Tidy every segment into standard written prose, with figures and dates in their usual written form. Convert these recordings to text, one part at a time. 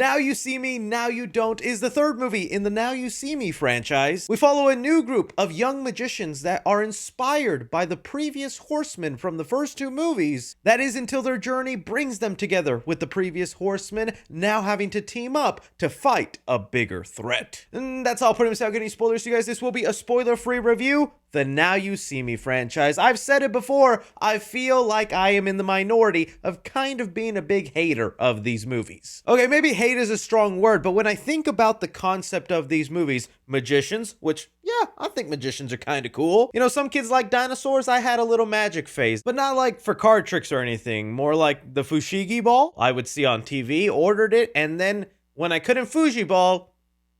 Now You See Me, Now You Don't is the third movie in the Now You See Me franchise. We follow a new group of young magicians that are inspired by the previous horsemen from the first two movies. That is until their journey brings them together with the previous horsemen, now having to team up to fight a bigger threat. And that's all. Pretty much without getting spoilers, you guys, this will be a spoiler-free review. The Now You See Me franchise. I've said it before, I feel like I am in the minority of kind of being a big hater of these movies. Okay, maybe hate is a strong word, but when I think about the concept of these movies, magicians, which, yeah, I think magicians are kind of cool. You know, some kids like dinosaurs. I had a little magic phase, but not like for card tricks or anything. More like the Fushigi ball I would see on TV, ordered it, and then when I couldn't Fuji ball,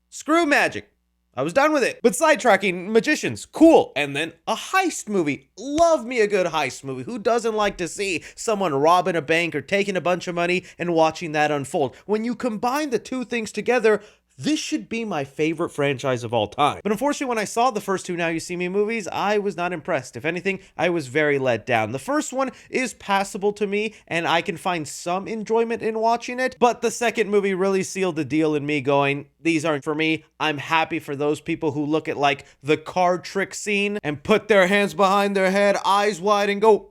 screw magic. I was done with it. But sidetracking, magicians, cool. And then a heist movie. Love me a good heist movie. Who doesn't like to see someone robbing a bank or taking a bunch of money and watching that unfold? When you combine the two things together, this should be my favorite franchise of all time. But unfortunately, when I saw the first two Now You See Me movies, I was not impressed. If anything, I was very let down. The first one is passable to me, and I can find some enjoyment in watching it. But the second movie really sealed the deal in me going, these aren't for me. I'm happy for those people who look at like the card trick scene and put their hands behind their head, eyes wide, and go,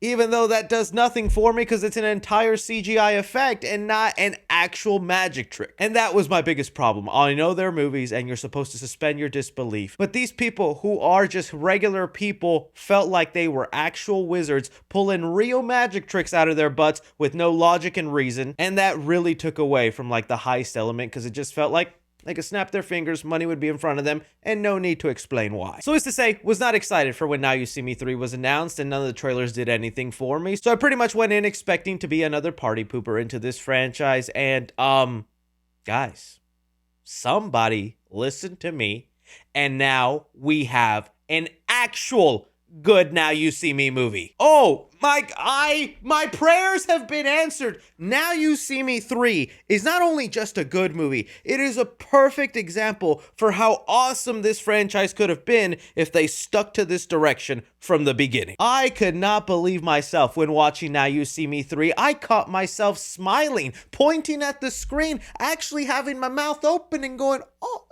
even though that does nothing for me because it's an entire CGI effect and not an actual magic trick. And that was my biggest problem. I know they're movies and you're supposed to suspend your disbelief, but these people who are just regular people felt like they were actual wizards pulling real magic tricks out of their butts with no logic and reason. And that really took away from like the heist element because it just felt like they could snap their fingers, money would be in front of them, and no need to explain why. So as to say, was not excited for when Now You See Me 3 was announced, and none of the trailers did anything for me. So I pretty much went in expecting to be another party pooper into this franchise, and, guys, somebody listen to me, and now we have an actual good Now You See Me movie. Oh, my prayers have been answered. Now You See Me 3 is not only just a good movie, it is a perfect example for how awesome this franchise could have been if they stuck to this direction from the beginning. I could not believe myself when watching Now You See Me 3. I caught myself smiling, pointing at the screen, actually having my mouth open and going, oh,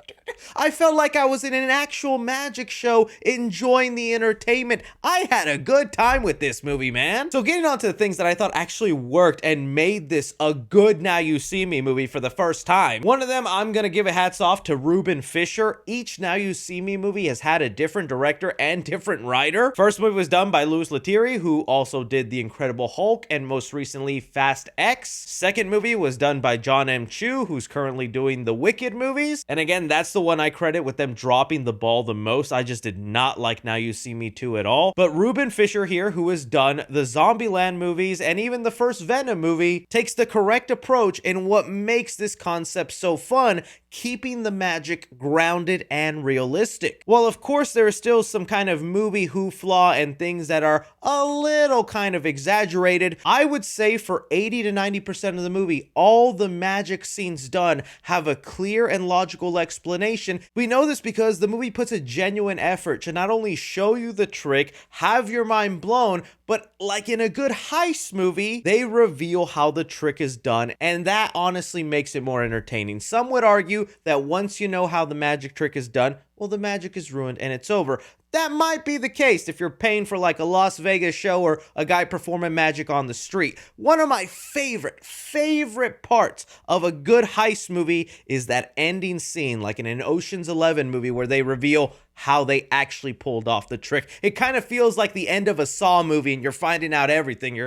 I felt like I was in an actual magic show enjoying the entertainment. I had a good time with this movie, man. So getting on to the things that I thought actually worked and made this a good Now You See Me movie for the first time. One of them, I'm gonna give a hats off to Ruben Fisher. Each Now You See Me movie has had a different director and different writer. First movie was done by Louis Leterrier, who also did The Incredible Hulk and most recently Fast X. Second movie was done by John M. Chu, who's currently doing the Wicked movies. And again, that's the one I credit with them dropping the ball the most. I just did not like Now You See Me 2 at all. But Ruben Fisher here, who has done the Zombieland movies and even the first Venom movie, takes the correct approach in what makes this concept so fun, keeping the magic grounded and realistic. While of course there is still some kind of movie hoopla and things that are a little kind of exaggerated, I would say for 80 to 90% of the movie, all the magic scenes done have a clear and logical explanation. We know this because the movie puts a genuine effort to not only show you the trick, have your mind blown, but like in a good heist movie, they reveal how the trick is done, and that honestly makes it more entertaining. Some would argue that once you know how the magic trick is done, well, the magic is ruined and it's over. That might be the case if you're paying for like a Las Vegas show or a guy performing magic on the street. One of my favorite parts of a good heist movie is that ending scene, like in an Ocean's 11 movie where they reveal how they actually pulled off the trick. It kind of feels like the end of a Saw movie and you're finding out everything.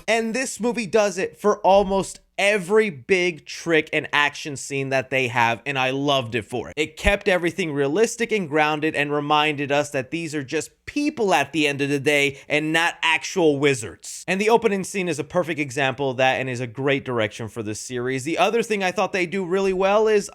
And this movie does it for almost every big trick and action scene that they have, and I loved it for it. It kept everything realistic and grounded and reminded us that these are just people at the end of the day and not actual wizards. And the opening scene is a perfect example of that and is a great direction for this series. The other thing I thought they do really well is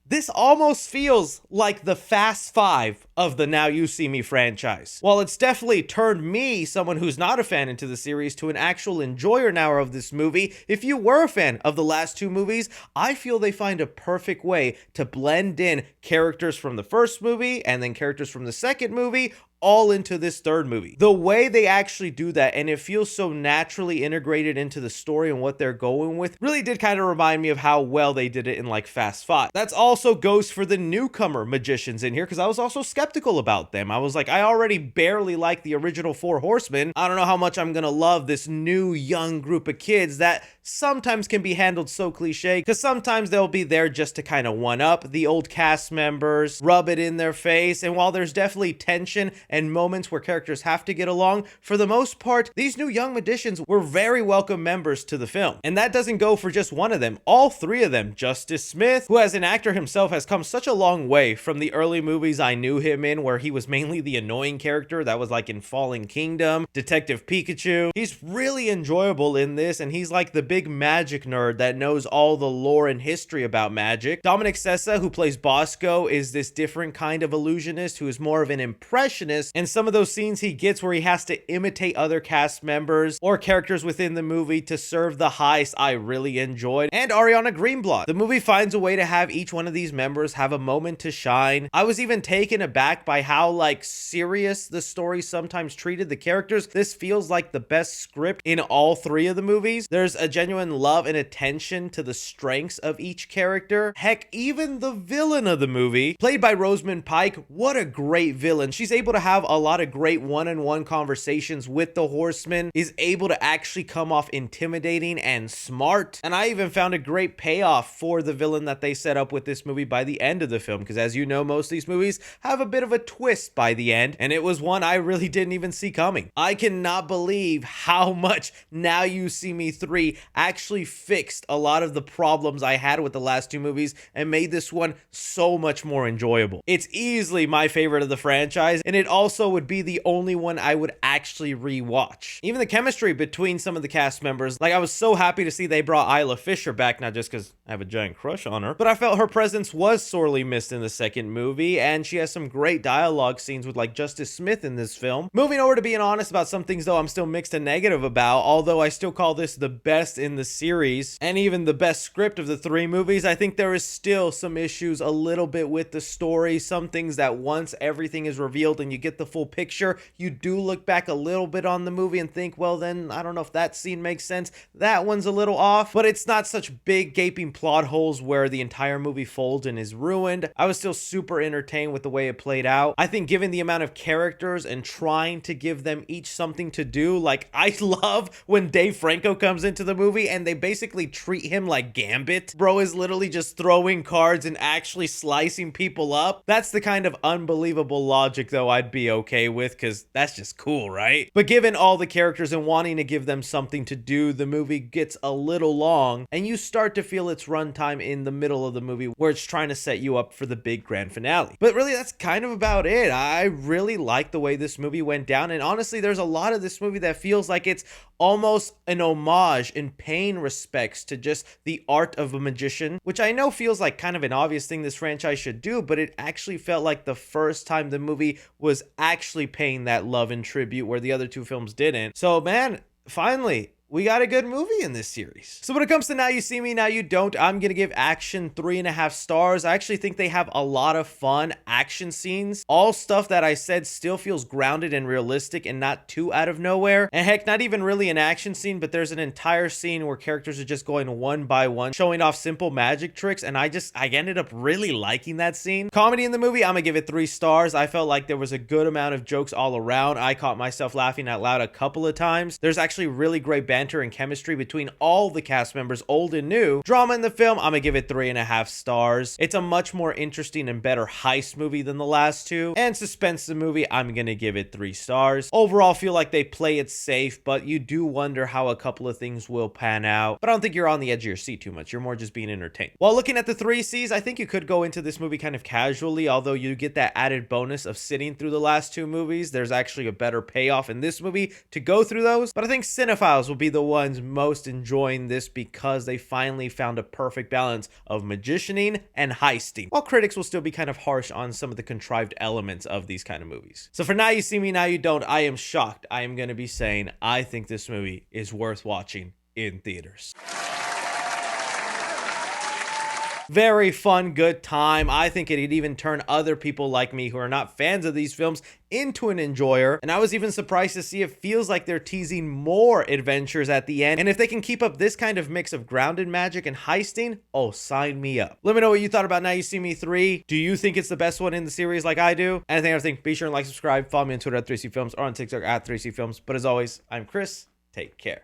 this almost feels like the Fast Five of the Now You See Me franchise. While it's definitely turned me, someone who's not a fan into the series, to an actual enjoyer now of this movie, if you were a fan of the last two movies, I feel they find a perfect way to blend in characters from the first movie and then characters from the second movie, all into this third movie. The way they actually do that, and it feels so naturally integrated into the story and what they're going with, really did kind of remind me of how well they did it in like Fast 5. That's also goes for the newcomer magicians in here, because I was also skeptical about them. I was like, I already barely like the original Four Horsemen. I don't know how much I'm gonna love this new young group of kids that sometimes can be handled so cliche, because sometimes they'll be there just to kind of one up the old cast members, rub it in their face, and while there's definitely tension and moments where characters have to get along, for the most part, these new young magicians were very welcome members to the film. And that doesn't go for just one of them. All three of them. Justice Smith, who as an actor himself has come such a long way from the early movies I knew him in, where he was mainly the annoying character that was like in Fallen Kingdom, Detective Pikachu. He's really enjoyable in this, and he's like the big magic nerd that knows all the lore and history about magic. Dominic Sessa, who plays Bosco, is this different kind of illusionist who is more of an impressionist, and some of those scenes he gets where he has to imitate other cast members or characters within the movie to serve the heist, I really enjoyed. And Ariana Greenblatt. The movie finds a way to have each one of these members have a moment to shine. I was even taken aback by how like serious the story sometimes treated the characters. This feels like the best script in all three of the movies. There's a genuine love and attention to the strengths of each character. Heck, even the villain of the movie, played by Rosamund Pike, what a great villain. She's able to have a lot of great one-on-one conversations with the Horsemen, is able to actually come off intimidating and smart. And I even found a great payoff for the villain that they set up with this movie by the end of the film, because as you know, most of these movies have a bit of a twist by the end, and it was one I really didn't even see coming. I cannot believe how much Now You See Me 3 actually fixed a lot of the problems I had with the last two movies and made this one so much more enjoyable. It's easily my favorite of the franchise, and it also would be the only one I would actually rewatch. Even the chemistry between some of the cast members, like I was so happy to see they brought Isla Fisher back, not just because I have a giant crush on her, but I felt her presence was sorely missed in the second movie, and she has some great dialogue scenes with like Justice Smith in this film. Moving over to being honest about some things though, I'm still mixed and negative about, although I still call this the best in the series and even the best script of the three movies. I think there is still some issues a little bit with the story, some things that once everything is revealed and you get the full picture, you do look back a little bit on the movie and think, well then, I don't know if that scene makes sense. That one's a little off, but it's not such big gaping plot holes where the entire movie folds and is ruined. I was still super entertained with the way it played out. I think given the amount of characters and trying to give them each something to do, like I love when Dave Franco comes into the movie and they basically treat him like Gambit. Bro is literally just throwing cards and actually slicing people up. That's the kind of unbelievable logic though I'd be okay with, because that's just cool, right? But given all the characters and wanting to give them something to do, the movie gets a little long and you start to feel its runtime in the middle of the movie where it's trying to set you up for the big grand finale. But really, that's kind of about it. I really like the way this movie went down, and honestly, there's a lot of this movie that feels like it's almost an homage in paying respects to just the art of a magician, which I know feels like kind of an obvious thing this franchise should do, but it actually felt like the first time the movie was actually paying that love and tribute where the other two films didn't. So man, finally, we got a good movie in this series. So when it comes to Now You See Me, Now You Don't, I'm gonna give Action 3.5 stars. I actually think they have a lot of fun action scenes. All stuff that I said still feels grounded and realistic and not too out of nowhere. And heck, not even really an action scene, but there's an entire scene where characters are just going one by one, showing off simple magic tricks, and I ended up really liking that scene. Comedy in the movie, I'm gonna give it 3 stars. I felt like there was a good amount of jokes all around. I caught myself laughing out loud a couple of times. There's actually really great banter and chemistry between all the cast members, old and new. Drama in the film, I'm gonna give it 3.5 stars. It's a much more interesting and better heist movie than the last two. And suspense in the movie, I'm gonna give it 3 stars. Overall, feel like they play it safe, but you do wonder how a couple of things will pan out. But I don't think you're on the edge of your seat too much. You're more just being entertained. While looking at the 3 C's, I think you could go into this movie kind of casually, although you get that added bonus of sitting through the last 2 movies. There's actually a better payoff in this movie to go through those. But I think cinephiles will be the ones most enjoying this because they finally found a perfect balance of magicianing and heisting, while critics will still be kind of harsh on some of the contrived elements of these kind of movies. So for Now You See Me, Now You Don't, I am shocked. I am going to be saying I think this movie is worth watching in theaters. Very fun, good time. I think it'd even turn other people like me who are not fans of these films into an enjoyer. And I was even surprised to see it feels like they're teasing more adventures at the end. And if they can keep up this kind of mix of grounded magic and heisting, oh, sign me up. Let me know what you thought about Now You See Me 3. Do you think it's the best one in the series like I do? Anything else, be sure and like, subscribe, follow me on Twitter at 3C Films or on TikTok at 3C Films. But as always, I'm Chris. Take care.